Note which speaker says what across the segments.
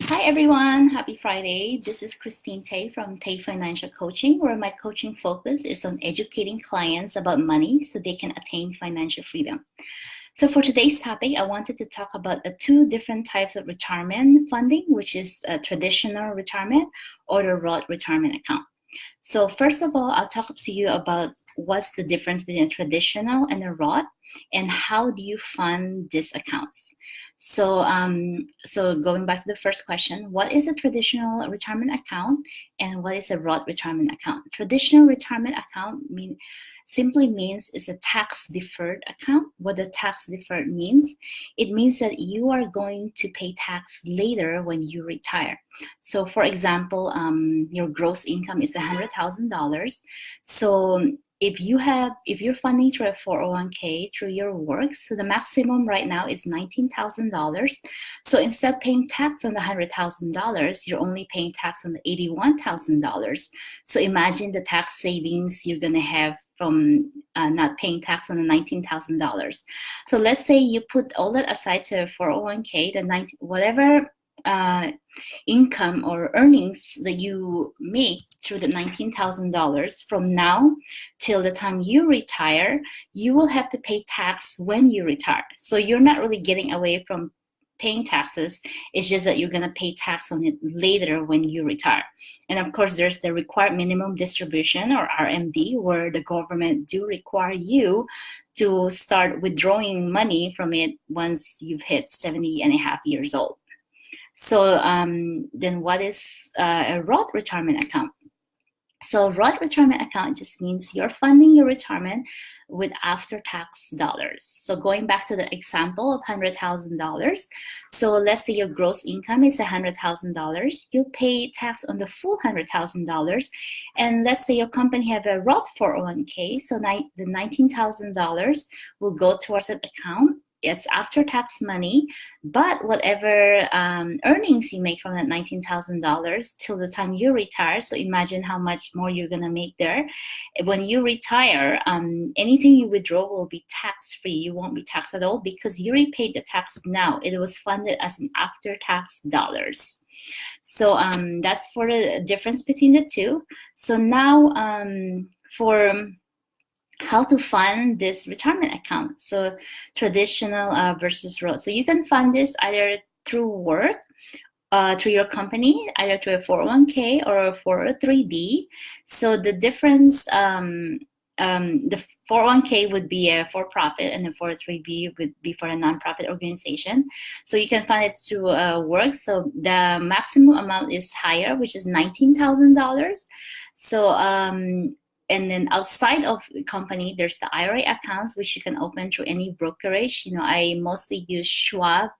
Speaker 1: Hi everyone, happy Friday. This is Christine Tay from Tay Financial Coaching, where my coaching focus is on educating clients about money so they can attain financial freedom. So for today's topic, I wanted to talk about the two different types of retirement funding, which is a traditional retirement or the Roth retirement account. So first of all, I'll talk to you about what's the difference between a traditional and a Roth, and how do you fund these accounts. So going back to the first question, what is a traditional retirement account and what is a Roth retirement account? Traditional retirement account simply means it's a tax deferred account. What the tax deferred means, it means that you are going to pay tax later when you retire. So for example, your gross income is $100,000. So if you're funding through a 401k through your work, so the maximum right now is $19,000. So instead of paying tax on the $100,000, you're only paying tax on the $81,000. So imagine the tax savings you're gonna have from not paying tax on the $19,000. So let's say you put all that aside to a 401k, whatever income or earnings that you make through the $19,000 from now till the time you retire, you will have to pay tax when you retire. So you're not really getting away from paying taxes. It's just that you're going to pay tax on it later when you retire. And of course, there's the required minimum distribution, or RMD, where the government do require you to start withdrawing money from it once you've hit 70 and a half years old. So then what is a Roth retirement account? So Roth retirement account just means you're funding your retirement with after-tax dollars. So going back to the example of $100,000, so let's say your gross income is $100,000, you pay tax on the full $100,000, and let's say your company have a Roth 401k, so the $19,000 will go towards that account. It's after-tax money, but whatever earnings you make from that $19,000 till the time you retire, so imagine how much more you're gonna make there. When you retire, anything you withdraw will be tax-free. You won't be taxed at all because you already paid the tax now. It was funded as an after-tax dollars. So that's for the difference between the two. So now for how to fund this retirement account. So traditional versus Roth. So you can fund this either through work, through your company, either through a 401k or a 403b. So the difference, the 401k would be a for-profit and the 403b would be for a nonprofit organization. So you can fund it through work. So the maximum amount is higher, which is $19,000. So and then outside of the company, there's the IRA accounts, which you can open through any brokerage. You know, I mostly use Schwab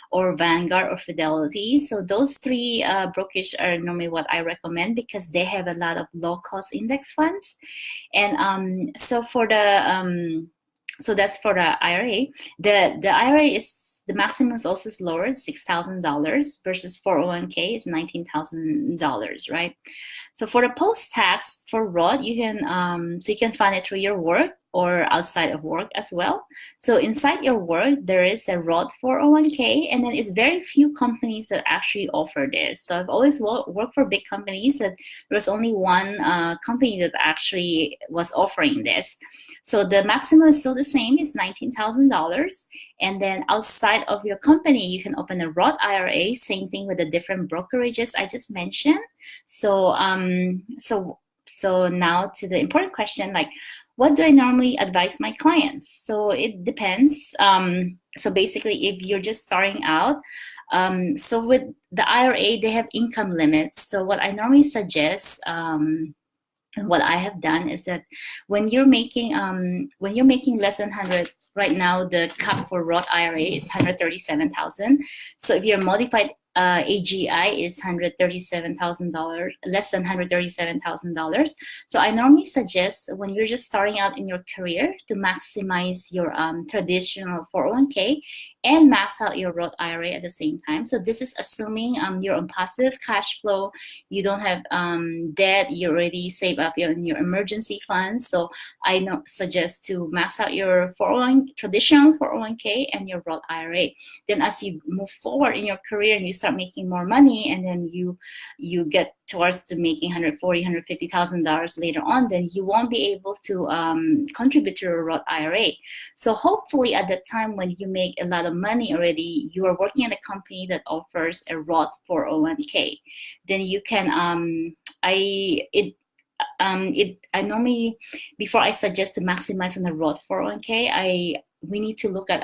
Speaker 1: or Vanguard or Fidelity. So those three brokerage are normally what I recommend because they have a lot of low-cost index funds. And so for the so that's for the IRA. The IRA is the maximum is also lower, $6,000 versus 401k is $19,000, right? So for the post-tax for Roth, you can so you can fund it through your work or outside of work as well. So inside your work, there is a Roth 401k, and then it's very few companies that actually offer this. So I've always worked for big companies that there was only one company that actually was offering this. So the maximum is still the same, it's $19,000. And then outside of your company, you can open a Roth IRA, same thing with the different brokerages I just mentioned. So so now to the important question, like, what do I normally advise my clients? So it depends. So basically, if you're just starting out, so with the IRA, they have income limits. So what I normally suggest, and what I have done is that when you're making less than 100, right now the cap for Roth IRA is 137,000. So if you're modified AGI is $137,000, less than $137,000. So I normally suggest when you're just starting out in your career to maximize your traditional 401k and max out your Roth IRA at the same time. So this is assuming you're on positive cash flow, you don't have debt, you already save up your emergency funds. So I suggest to max out your traditional 401k and your Roth IRA. Then as you move forward in your career and you start making more money, and then you get towards to making $140,000-$150,000 later on, then you won't be able to contribute to your Roth IRA. So hopefully at the time when you make a lot of money already, you are working at a company that offers a Roth 401k. Then you can I normally, before I suggest to maximize on the Roth 401k, we need to look at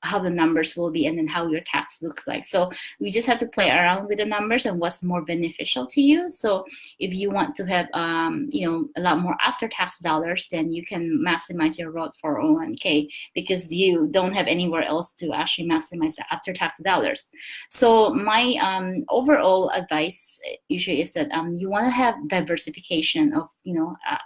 Speaker 1: how the numbers will be and then how your tax looks like. So we just have to play around with the numbers and what's more beneficial to you. So if you want to have a lot more after tax dollars, then you can maximize your Roth 401k because you don't have anywhere else to actually maximize the after tax dollars. So my overall advice usually is that you want to have diversification of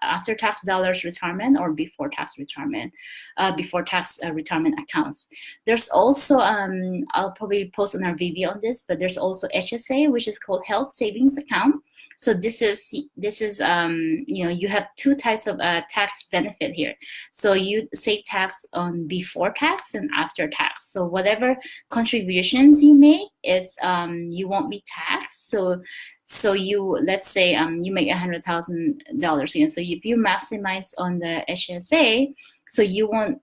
Speaker 1: after tax dollars retirement or before tax retirement, retirement accounts. There's also I'll probably post on our video on this, but there's also HSA, which is called Health Savings Account. So this is you have two types of tax benefit here. So you save tax on before tax and after tax. So whatever contributions you make is you won't be taxed. So you, let's say you make $100,000. So if you maximize on the HSA, so you won't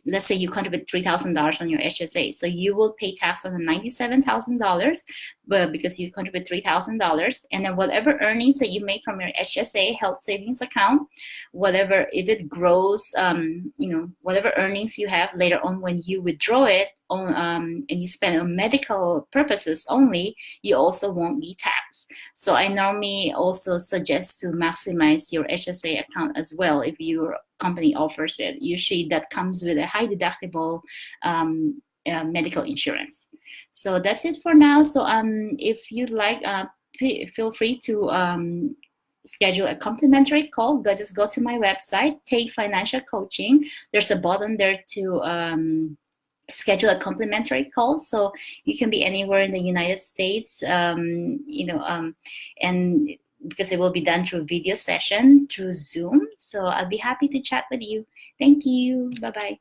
Speaker 1: let's say you contribute $3,000 on your HSA, so you will pay tax on the $97,000, but because you contribute $3,000, and then whatever earnings that you make from your HSA health savings account, whatever, if it grows, whatever earnings you have later on when you withdraw it on, and you spend on medical purposes only, you also won't be taxed. So I normally also suggest to maximize your HSA account as well if your company offers it. Usually that comes with a high deductible medical insurance. So that's it for now. So if you'd like, feel free to schedule a complimentary call. Just go to my website, Take Financial Coaching. There's a button there to schedule a complimentary call. So you can be anywhere in the United States, and because it will be done through video session through Zoom. So I'll be happy to chat with you. Thank you. Bye-bye.